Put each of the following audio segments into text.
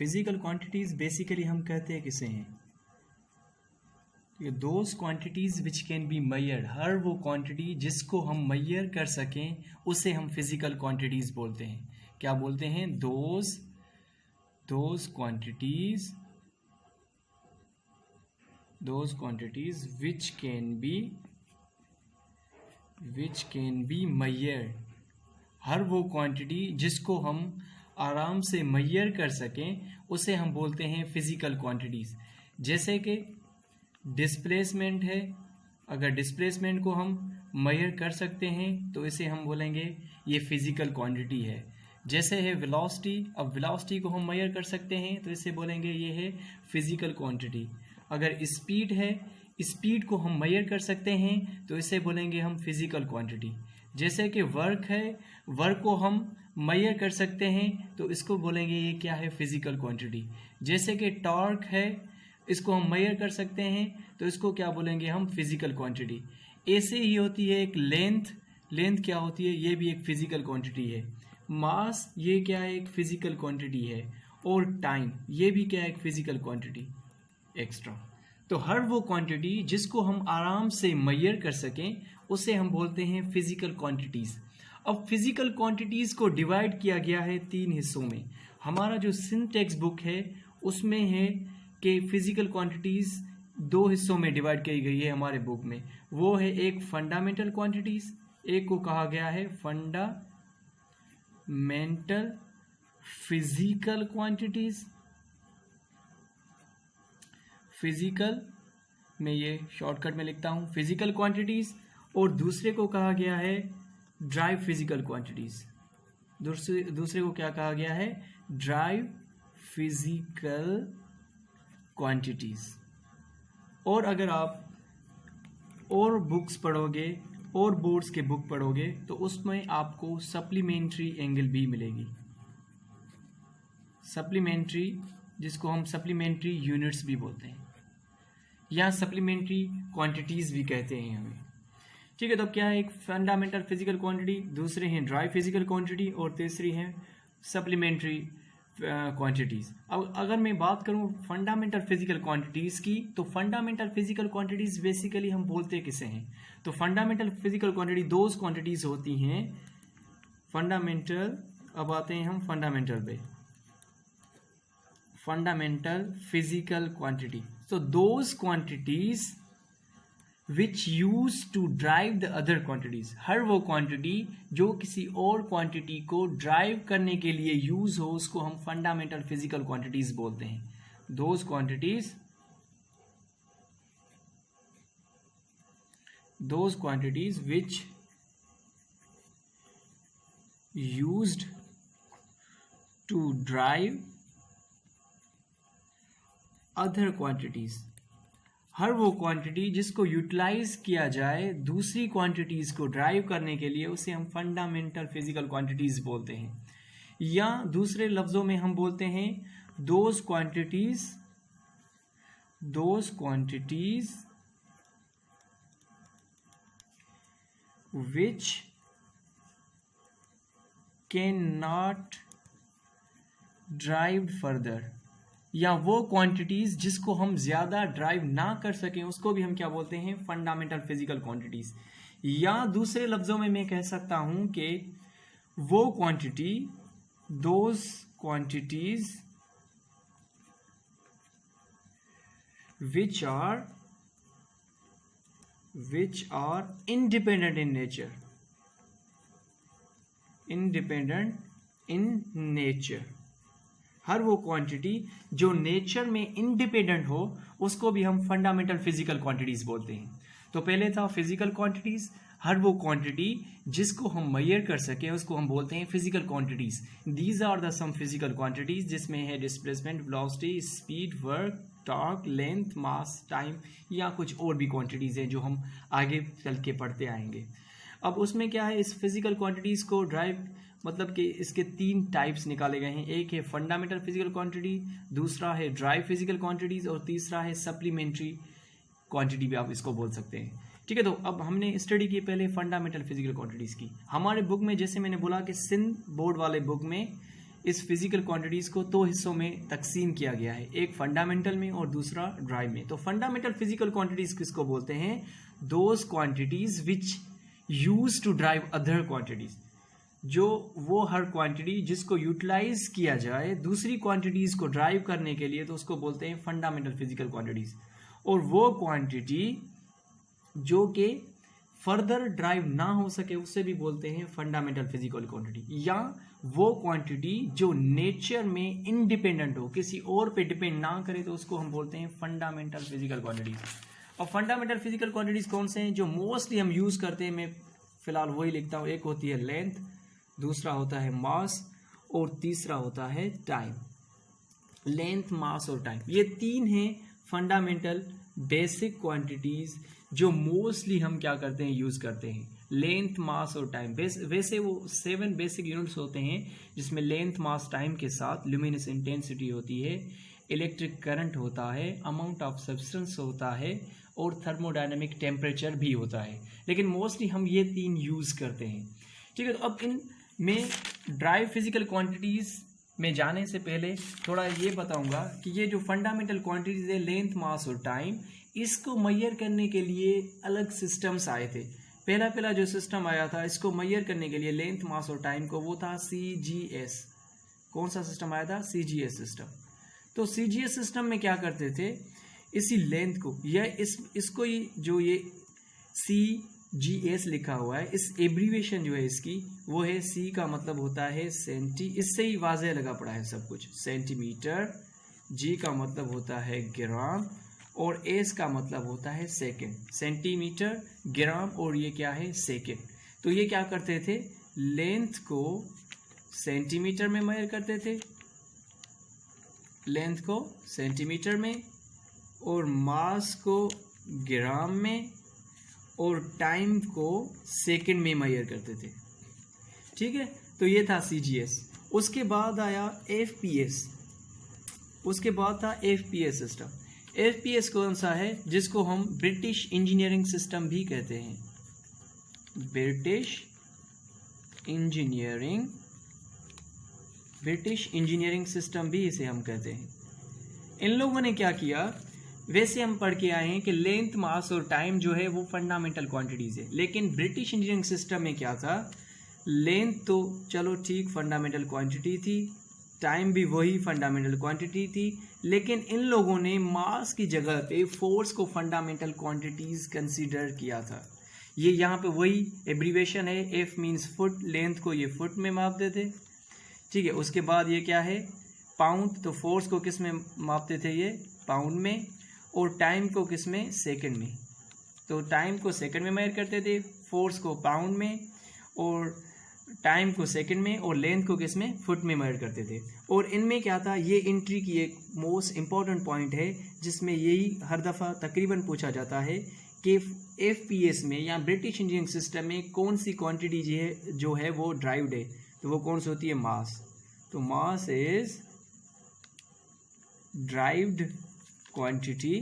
Physical quantities basically हम कहते हैं किसे हैं, those quantities which can be measured, हर वो क्वांटिटी जिसको हम मेजर कर सकें उसे हम फिजिकल क्वांटिटीज बोलते हैं। क्या बोलते हैं? Those quantities which can be measured, हर वो क्वांटिटी जिसको हम आराम से मेजर कर सकें उसे हम बोलते हैं फिजिकल क्वांटिटीज। जैसे कि डिस्प्लेसमेंट है, अगर डिस्प्लेसमेंट को हम मेजर कर सकते हैं तो इसे हम बोलेंगे ये फिजिकल क्वांटिटी है। जैसे है वेलोसिटी, अब वेलोसिटी को हम मेजर कर सकते हैं तो इसे बोलेंगे ये है फिजिकल क्वांटिटी। अगर स्पीड है, स्पीड को हम मेजर कर सकते हैं तो इसे बोलेंगे हम फिजिकल क्वांटिटी। जैसे कि वर्क है, वर्क को हम मेजर कर सकते हैं तो इसको बोलेंगे ये क्या है? Physical quantity. जैसे कि टॉर्क है, इसको हम मेजर कर सकते हैं तो इसको क्या बोलेंगे हम? Physical quantity. ऐसे ही होती है एक लेंथ क्या होती है? ये भी एक फिजिकल क्वांटिटी है। मास, ये क्या है? एक फिजिकल क्वांटिटी है। और टाइम, ये भी क्या है? एक फिजिकल क्वांटिटी एक्स्ट्रा। तो हर वो क्वांटिटी जिसको हम आराम से मेजर कर सकें उसे हम बोलते हैं फिजिकल क्वांटिटीज। अब फिजिकल क्वांटिटीज को डिवाइड किया गया है 3 हिस्सों में। हमारा जो सिंह टेक्स्ट बुक है उसमें है कि फिजिकल क्वांटिटीज 2 हिस्सों में डिवाइड की गई है हमारे बुक में। वो है एक फंडामेंटल क्वांटिटीज, एक को कहा गया है फंडामेंटल फिजिकल क्वांटिटीज। फिजिकल में ये शॉर्टकट में लिखता हूं फिजिकल क्वांटिटीज, और दूसरे को कहा गया है ड्राइव फिजिकल क्वांटिटीज। दूसरे को क्या कहा गया है? Drive physical quantities. और अगर आप और बुक्स पढ़ोगे और बोर्ड्स के बुक पढ़ोगे तो उसमें आपको सप्लीमेंट्री एंगल भी मिलेगी। सप्लीमेंट्री, जिसको हम सप्लीमेंट्री यूनिट्स भी बोलते हैं या सप्लीमेंट्री क्वांटिटीज भी कहते हैं हमें। ठीक है, तो क्या है? एक फंडामेंटल फिजिकल क्वांटिटी, दूसरे हैं ड्राई फिजिकल क्वांटिटी और तीसरी है सप्लीमेंट्री क्वांटिटीज। अब अगर मैं बात करूं फंडामेंटल फिजिकल क्वांटिटीज की, तो फंडामेंटल फिजिकल क्वांटिटीज बेसिकली हम बोलते किसे हैं? तो fundamental physical quantity those quantities होती हैं फंडामेंटल। अब आते हैं हम फंडामेंटल पे, fundamental physical quantity. So those quantities which used to drive the other quantities, हर वो क्वांटिटी जो किसी और क्वांटिटी को ड्राइव करने के लिए यूज हो उसको हम फंडामेंटल फिजिकल क्वांटिटीज बोलते हैं। those quantities which used to drive other quantities, हर वो क्वांटिटी जिसको यूटिलाइज किया जाए दूसरी क्वांटिटीज को ड्राइव करने के लिए उसे हम फंडामेंटल फिजिकल क्वांटिटीज बोलते हैं। या दूसरे लफ्जों में हम बोलते हैं those quantities which can not drive further, या वो क्वांटिटीज जिसको हम ज्यादा ड्राइव ना कर सकें उसको भी हम क्या बोलते हैं? Fundamental physical quantities. या दूसरे लफ्जों में मैं कह सकता हूं कि वो quantity, those quantities which are independent in nature, हर वो क्वांटिटी जो नेचर में इंडिपेंडेंट हो उसको भी हम फंडामेंटल फिजिकल क्वांटिटीज बोलते हैं। तो पहले था फिजिकल क्वांटिटीज, हर वो क्वांटिटी जिसको हम मेजर कर सके उसको हम बोलते हैं physical quantities. These are the some physical quantities, जिसमें है displacement, velocity, speed, work, torque, length, mass, time, या कुछ और भी क्वांटिटीज हैं जो हम आगे चल के पढ़ते आएंगे। अब उसमें क्या है? इस फिजिकल क्वांटिटीज को ड्राइव मतलब कि इसके 3 टाइप्स निकाले गए हैं। एक है फंडामेंटल फिजिकल क्वांटिटी, दूसरा है ड्राई फिजिकल क्वांटिटीज और तीसरा है सप्लीमेंट्री क्वांटिटी भी आप इसको बोल सकते हैं। ठीक है, तो अब हमने स्टडी की पहले फंडामेंटल फिजिकल क्वांटिटीज की। हमारे बुक में जैसे मैंने बोला कि सिंध बोर्ड वाले बुक में इस फिजिकल क्वांटिटीज को दो हिस्सों में तकसीम किया गया है, एक फंडामेंटल में और दूसरा ड्राइव में। तो फंडामेंटल फिजिकल क्वांटिटीज किसको बोलते हैं? Those quantities which use to drive other quantities, जो वो हर क्वांटिटी जिसको यूटिलाइज किया जाए दूसरी क्वांटिटीज को ड्राइव करने के लिए, तो उसको बोलते हैं फंडामेंटल फिजिकल क्वांटिटीज। और वो क्वांटिटी जो कि फर्दर ड्राइव ना हो सके उससे भी बोलते हैं फंडामेंटल फिजिकल क्वांटिटी। या वो क्वांटिटी जो नेचर में इंडिपेंडेंट हो, किसी और पे डिपेंड ना करे, तो उसको हम बोलते हैं फंडामेंटल फिजिकल क्वांटिटीज। और फंडामेंटल फिजिकल क्वांटिटीज कौन से हैं जो मोस्टली हम यूज करते हैं? मैं फिलहाल वही लिखता हूँ। एक होती है लेंथ, दूसरा होता है मास और तीसरा होता है टाइम। लेंथ, मास और टाइम, ये तीन हैं फंडामेंटल बेसिक क्वांटिटीज जो मोस्टली हम क्या करते हैं, यूज करते हैं। लेंथ, मास और टाइम, वैसे वो 7 बेसिक यूनिट्स होते हैं जिसमें लेंथ, मास, टाइम के साथ ल्यूमिनस इंटेंसिटी होती है, इलेक्ट्रिक करंट होता है, अमाउंट ऑफ सब्सटेंस होता है और थर्मोडायनेमिक टेम्परेचर भी होता है। लेकिन मोस्टली हम ये 3 यूज करते हैं। ठीक है, तो अब इन में ड्राइव फिजिकल क्वांटिटीज में जाने से पहले थोड़ा ये बताऊंगा कि ये जो फंडामेंटल क्वांटिटीज है, लेंथ, मास और टाइम, इसको मैयर करने के लिए अलग सिस्टम्स आए थे। पहला जो सिस्टम आया था इसको मैयर करने के लिए लेंथ, मास और टाइम को, वो था CGS। कौन सा सिस्टम आया था? CGS system. तो CGS सिस्टम में क्या करते थे, इसी लेंथ को या इसको जो ये CGS लिखा हुआ है, इस एब्रीविएशन जो है इसकी, वो है C का मतलब होता है सेंटी, इससे ही वाज़ेह लगा पड़ा है सब कुछ, सेंटीमीटर। G का मतलब होता है ग्राम और S का मतलब होता है सेकंड। सेंटीमीटर, ग्राम और ये क्या है? सेकंड। तो ये क्या करते थे, लेंथ को सेंटीमीटर में मेजर करते थे, लेंथ को सेंटीमीटर में, और मास को ग्राम में, और टाइम को सेकंड में मेजर करते थे। ठीक है, तो ये था CGS। उसके बाद आया FPS, उसके बाद था FPS सिस्टम। FPS कौन सा है? जिसको हम ब्रिटिश इंजीनियरिंग सिस्टम भी कहते हैं, ब्रिटिश इंजीनियरिंग सिस्टम भी इसे हम कहते हैं। इन लोगों ने क्या किया, वैसे हम पढ़ के आए हैं कि लेंथ, मास और टाइम जो है वो फंडामेंटल क्वांटिटीज है, लेकिन ब्रिटिश इंजीनियरिंग सिस्टम में क्या था, लेंथ तो चलो ठीक फंडामेंटल क्वांटिटी थी, टाइम भी वही फंडामेंटल क्वांटिटी थी, लेकिन इन लोगों ने मास की जगह पे फोर्स को फंडामेंटल क्वांटिटीज कंसीडर किया था। ये यहाँ पे वही एब्रीवेशन है, F मीन्स फुट, लेंथ को ये फुट में मापते थे। ठीक है, उसके बाद ये क्या है, पाउंड, तो फोर्स को किस में मापते थे, ये पाउंड में, और टाइम को किस में, सेकंड में। तो टाइम को सेकंड में मेजर करते थे, फोर्स को पाउंड में, और टाइम को सेकंड में, और लेंथ को किस में, फुट में मेजर करते थे। और इनमें क्या था, ये एंट्री की एक मोस्ट इम्पॉर्टेंट पॉइंट है जिसमें यही हर दफ़ा तकरीबन पूछा जाता है कि FPS में या ब्रिटिश इंजीनियरिंग सिस्टम में कौन सी क्वांटिटी जो है वो ड्राइव्ड है, तो वो कौन सी होती है, मास। तो mass is derived quantity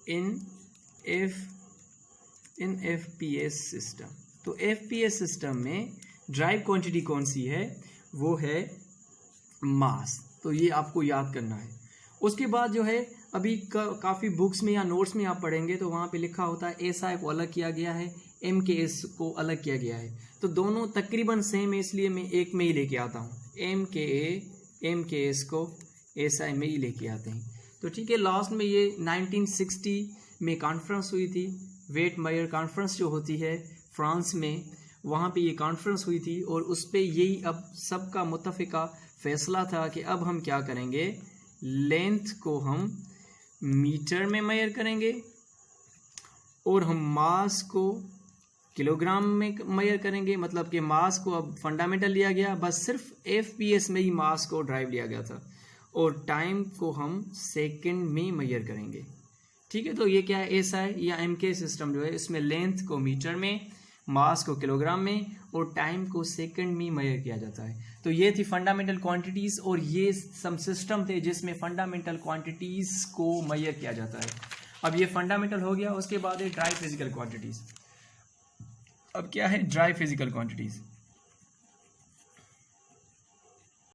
in FPS system. तो FPS सिस्टम में ड्राइव क्वांटिटी कौन सी है, वो है मास। तो ये आपको याद करना है। उसके बाद जो है अभी काफ़ी बुक्स में या नोट्स में आप पढ़ेंगे तो वहाँ पे लिखा होता है SI को अलग किया गया है, MKS को अलग किया गया है। तो दोनों तकरीबन सेम है, इसलिए मैं एक में ही लेके आता हूँ, MKS को SI में ही लेके आते हैं। तो ठीक है, लास्ट में ये 1960 में कॉन्फ्रेंस हुई थी, वेट मेयर कॉन्फ्रेंस जो होती है फ्रांस में, वहाँ पे ये कॉन्फ्रेंस हुई थी और उस पर यही अब सबका मुत्तफ़िका फैसला था कि अब हम क्या करेंगे, लेंथ को हम मीटर में मेजर करेंगे और हम मास को किलोग्राम में मेजर करेंगे। मतलब कि मास को अब फंडामेंटल लिया गया, बस सिर्फ FPS में ही मास को ड्राइव लिया गया था, और टाइम को हम सेकंड में मेजर करेंगे। ठीक है, तो ये क्या है, SI या MK सिस्टम जो है इसमें लेंथ को मीटर में, मास को किलोग्राम में और टाइम को सेकंड में मेजर किया जाता है। तो ये थी फंडामेंटल क्वांटिटीज़ और ये सम सिस्टम थे जिसमें फंडामेंटल क्वांटिटीज़ को मेजर किया जाता है। अब ये फंडामेंटल हो गया, उसके बाद है ड्राई फिजिकल क्वांटिटीज़। अब क्या है ड्राई फिजिकल क्वांटिटीज़।